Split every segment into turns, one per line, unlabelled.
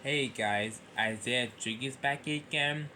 Hey guys, Isaiah Jiggy's back again,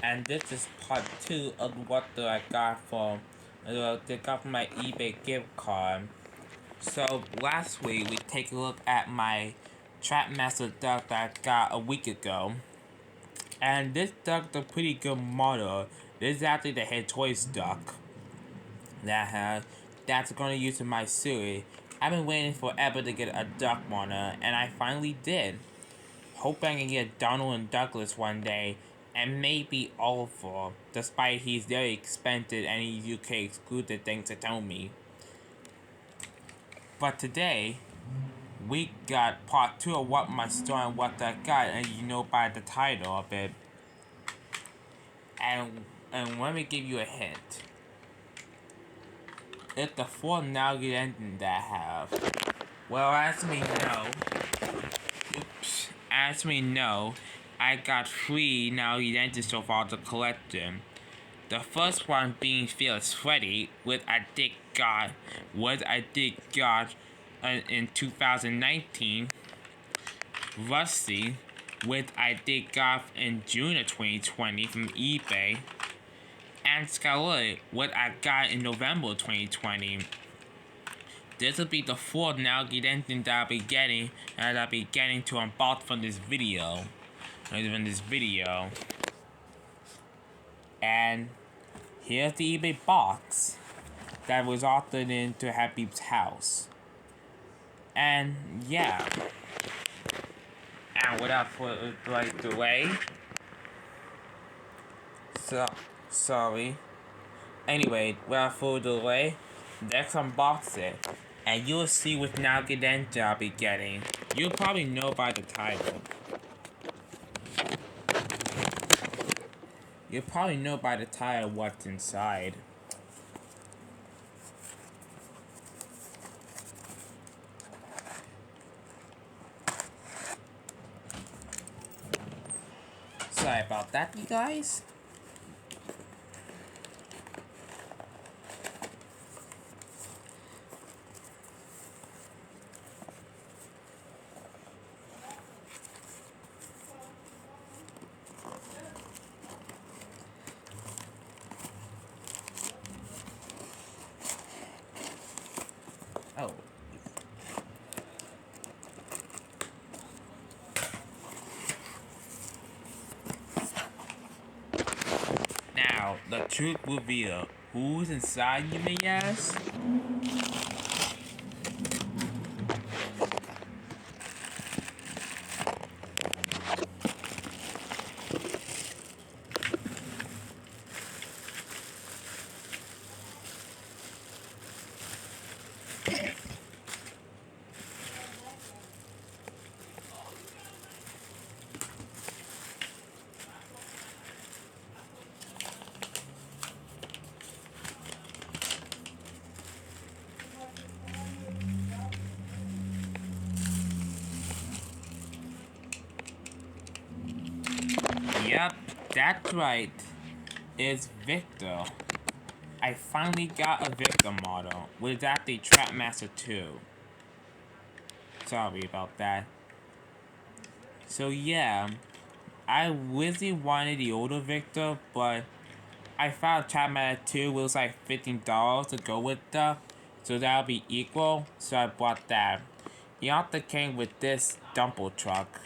and this is part 2 of what I got from my eBay gift card. So last week we take a look at my Trackmaster duck that I got a week ago, and this duck's a pretty good model. This is actually the head choice duck that's gonna use in my series. I've been waiting forever to get a duck model, and I finally did. Hoping I can get Donald and Douglas one day, and maybe Oliver, despite he's very expensive and he's UK exclusive things to tell me. But today, we got part 2 of what my story and what I got, and you know by the title of it. And let me give you a hint. It's the 4 Nugget ending that I have. Well, as we know, I got 3 Nugget endings so far to collect them. The first one being Fearless Freddy, which I did got in 2019. Rusty, which I did got in June of 2020 from eBay. And Scarlet, which I got in November 2020. This will be the 4th Nugget ending that I'll be getting to unbox from this video. And here's the eBay box that was authored into Habib's house. And yeah. And without further delay. Sorry. Anyway, without further delay, let's unbox it. And you'll see which Nugget ending I'll be getting. You'll probably know by the title. You'll probably know by the title what's inside. Sorry about that, you guys. Oh. Now, the truth reveal. Who's inside, you may ask? Yep, that's right. It's Victor. I finally got a Victor model, which is actually Trackmaster 2. Sorry about that. So yeah, I really wanted the older Victor, but I found Trackmaster 2 was like $15 to go with the, so that'll be equal, so I bought that. He also came with this dumper truck,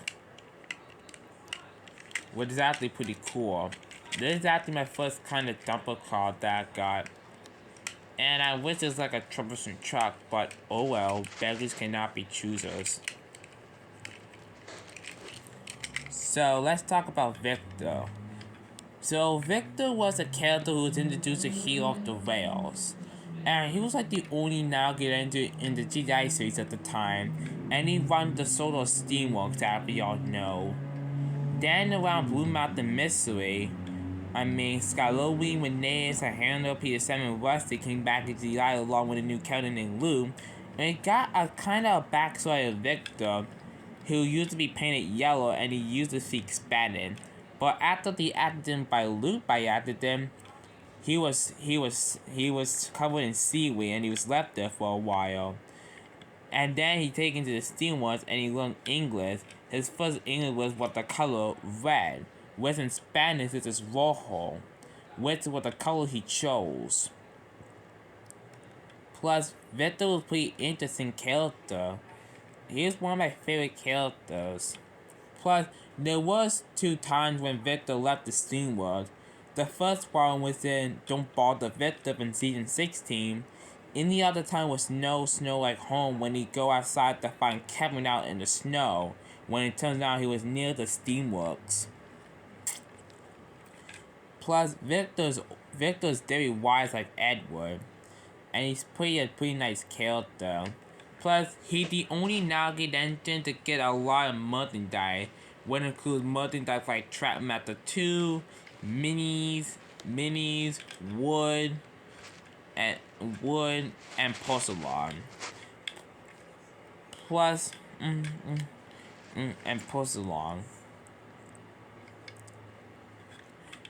which is actually pretty cool. This is actually my first kind of dumper car that I got. And I wish it was like a troublesome truck, but oh well, beggars cannot be choosers. So let's talk about Victor. So Victor was a character who was introduced to Hero of the Rails. And he was like the only Nugget engine in the GI series at the time. And he run the Solar Steamworks that we all know. Then around Blue Mountain Mystery, Skylowy, Renee's, and Handler, Peter 7, Rusty came back into the eye along with a new character named Lou, and it got a kind of backstory of Victor, who used to be painted yellow and he used to speak Spanish. But after the accident by Lou by accident, he was covered in seaweed and he was left there for a while. And then he taken to the Steamworks and he learned English. His first English was the color red, which in Spanish is rojo, which was the color he chose. Plus, Victor was a pretty interesting character. He was one of my favorite characters. Plus, there was 2 times when Victor left the Steamworld. The first one was in Don't Bother Victor in season 16. Any other time was Snow Like Home when he go outside to find Kevin out in the snow, when it turns out he was near the Steamworks. Plus, Victor's very wise like Edward, and he's a pretty nice character. Plus, he's the only Nugget engine to get a lot of merchandise, which includes merchandise like Trackmaster 2, minis, wood, and porcelain. Plus, and porcelain.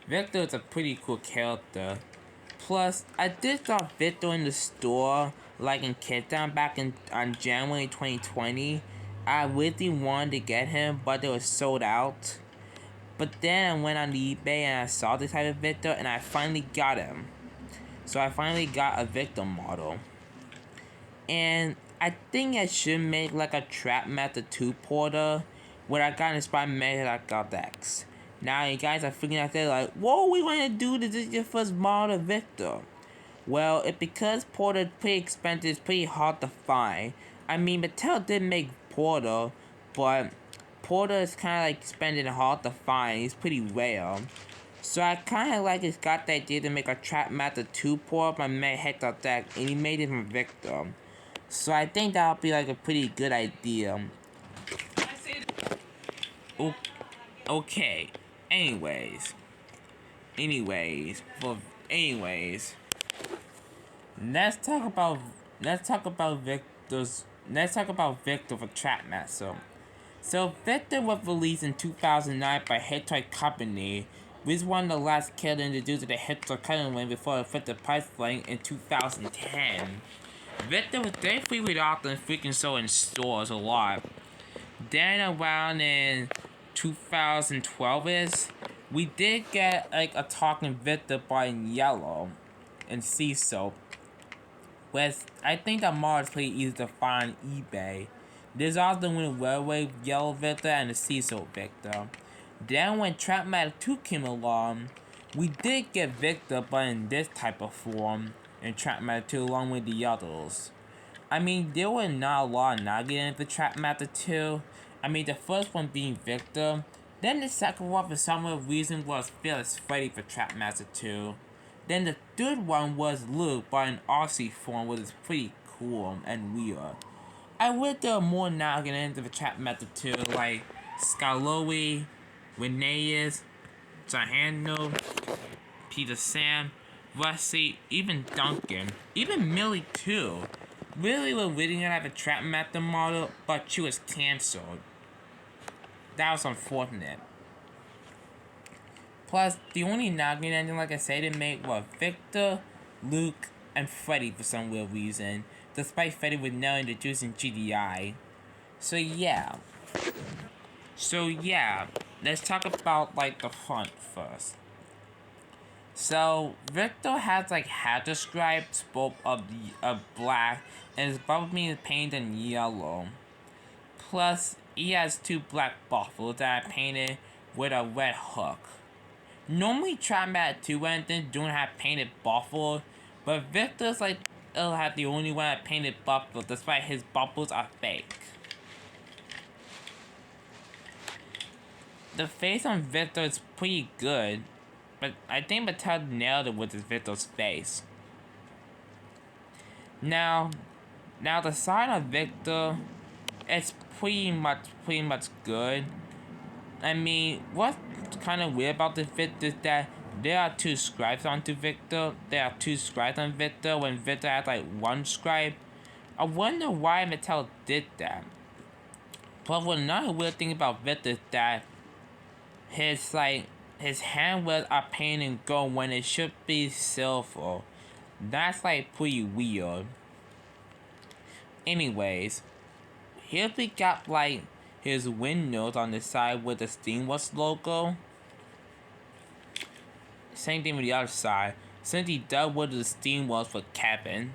Victor is a pretty cool character. Plus, I did saw Victor in the store, like in Kidtown back on January 2020. I really wanted to get him, but they were sold out. But then I went on eBay and I saw this type of Victor and I finally got him. So I finally got a Victor model. And I think I should make like a Trackmaster 2 porter where I got inspired by X. Now you guys are figuring out there like, what are we going to do? This is your first model Victor. Well, it's because Porter is pretty expensive, it's pretty hard to find. I mean, Mattel did make Porter, but Porter is kind of like expensive and hard to find. He's pretty rare. So I kind of like got the idea to make a Trackmaster 2 Porter by Hector Deck, and he made it from Victor. So I think that'll be like a pretty good idea. Okay. Anyways, let's talk about Victor for Trackmaster. So Victor was released in 2009 by Hit Toy Company, which was one of the last characters introduced to the Hit Toy Company before it fit the price point in 2010. Victor was definitely often freaking sold in stores a lot. Then around in 2012ish, we did get like a talking Victor by Yellow and Sea Soap. Which I think that model is pretty easy to find on eBay. There's also the Winter Railway Yellow Victor and the Sea Soap Victor. Then when Trackmaster 2 came along, we did get Victor but in this type of form in Trackmaster 2 along with the others. I mean, there were not a lot of Nugget in the Trackmaster 2. I mean, the first one being Victor. Then the second one, for some reason, was Phyllis Freddy for Trackmaster 2. Then the third one was Luke, but in Aussie form, which is pretty cool and weird. I wish there were more Nugget into the Trackmaster 2, like Scalowy, Reneus, Zahando, Peter Sam, Rusty, even Duncan, even Millie too. Really were waiting to have a Trackmaster model, but she was cancelled. That was unfortunate. Plus, the only Nugget engine, like I said, they made were Victor, Luke, and Freddy for some weird reason, despite Freddy was now introduced in GDI. So yeah, let's talk about like the front first. So Victor has like hatcher stripes, both of black, and his bubble beam is painted in yellow. Plus, he has 2 black buffaloes that are painted with a red hook. Normally, Trackmaster 2 engines don't have painted buffalo, but Victor's like it'll have the only one that painted buffalo, despite his buffaloes are fake. The face on Victor is pretty good, but I think Mattel nailed it with his Victor's face. Now the side of Victor, it's pretty much good. I mean, what's kind of weird about this Victor is that there are 2 scribes onto Victor. There are 2 scribes on Victor when Victor has like 1 scribe. I wonder why Mattel did that. But another weird thing about Victor is that his handwells are painted in gold when it should be silver. That's like pretty weird. Anyways, here we got like his windows on the side with the Steamworks logo. Same thing with the other side, since he does with the Steamworks for Kevin.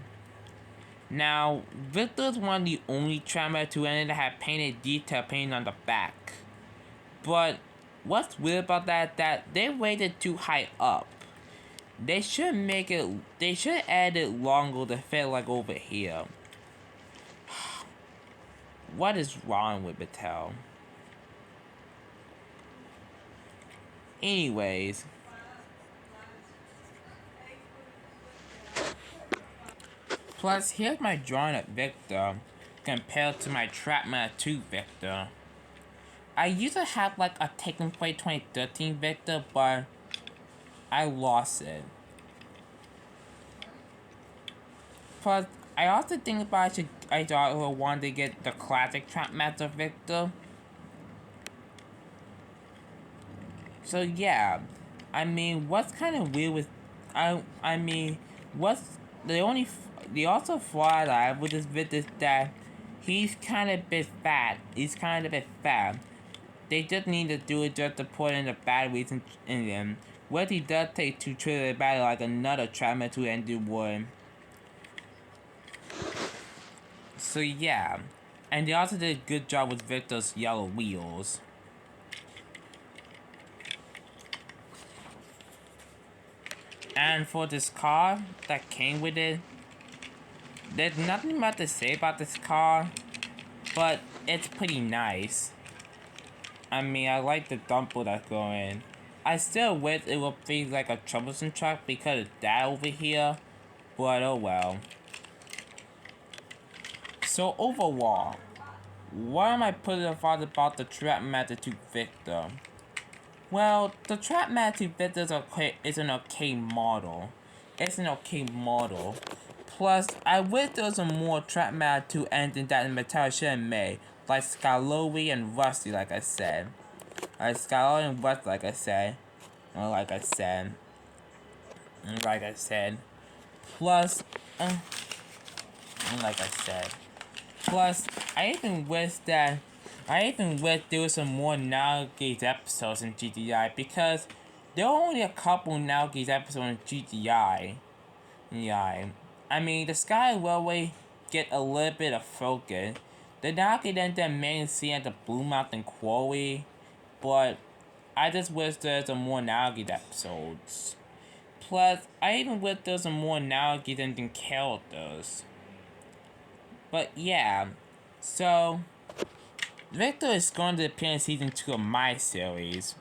Now, Victor's one of the only Trackmaster to end that have painted detail painting on the back. But what's weird about that they rated too high up. They should add it longer to fit like over here. What is wrong with Mattel? Anyways. Plus, here's my drawing of Victor compared to my Trackmaster 2 Victor. I used to have like a Taken Play 2013 Victor, but I lost it. Plus, I also think about I wanted to get the classic Trackmaster Victor. So yeah, I mean, what's kind of weird with I mean, what's the also flaw that I have with this Victor is that he's kind of a bit fat. They just need to do it just to put in the batteries in them. What he does take to trigger the battery like another Trackmaster to end the war. So yeah, and they also did a good job with Victor's yellow wheels. And for this car that came with it, there's nothing much to say about this car, but it's pretty nice. I mean, I like the dumper that's going. I still wish it would be like a troublesome truck because of that over here, but oh well. So overall, what am I putting about the Trackmaster 2 Victor? Well, the Trackmaster 2 Victor is an okay model. It's an okay model. Plus, I wish there was a more Trackmaster 2 engine that Mattel should have made, like Scalori and Rusty, like I said. Scalori and Rusty, like I said. Plus, like I said. Plus, I even wish there was some more Nowadays episodes in GTI because there are only a couple Nowadays episodes in GTI. Yeah, I mean, the Sky Railway get a little bit of focus. The Nowadays end up main scene at the Blue Mountain Quarry, but I just wish there's some more Nowadays episodes. Plus, I even wish there's some more Nowadays ending characters. But yeah, so Victor is going to appear in season 2 of my series.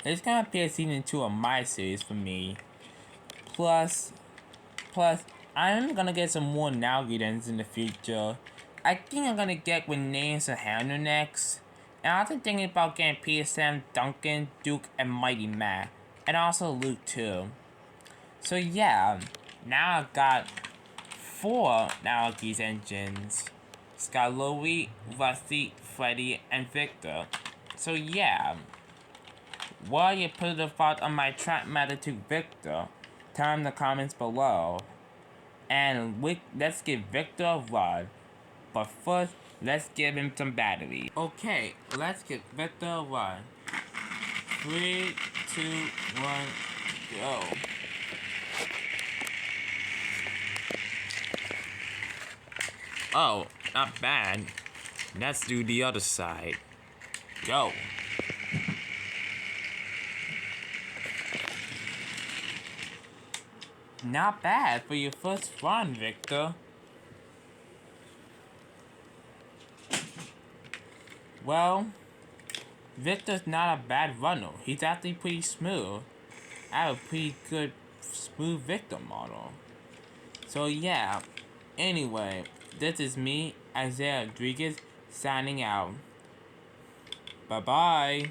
It's going to appear in season 2 of my series for me. Plus, I'm going to get some more Nowgadens in the future. I think I'm going to get Renee and Sahana next. And I'm also thinking about getting Peter, Sam, Duncan, Duke, and Mighty Matt. And also Luke too. So yeah, now I've got 4 Nowadays engines. Scalori, Rusty, Freddy, and Victor. So yeah, what are your positive thoughts on my Trackmaster 2 Victor? Tell them in the comments below. And let's give Victor a run. But first, let's give him some battery. Okay, let's give Victor a run. 3, 2, 1, go. Oh, not bad. Let's do the other side. Go. Not bad for your first run, Victor. Well, Victor's not a bad runner. He's actually pretty smooth. I have a pretty good smooth Victor model. So yeah, anyway, this is me, Isaiah Rodriguez, signing out. Bye-bye.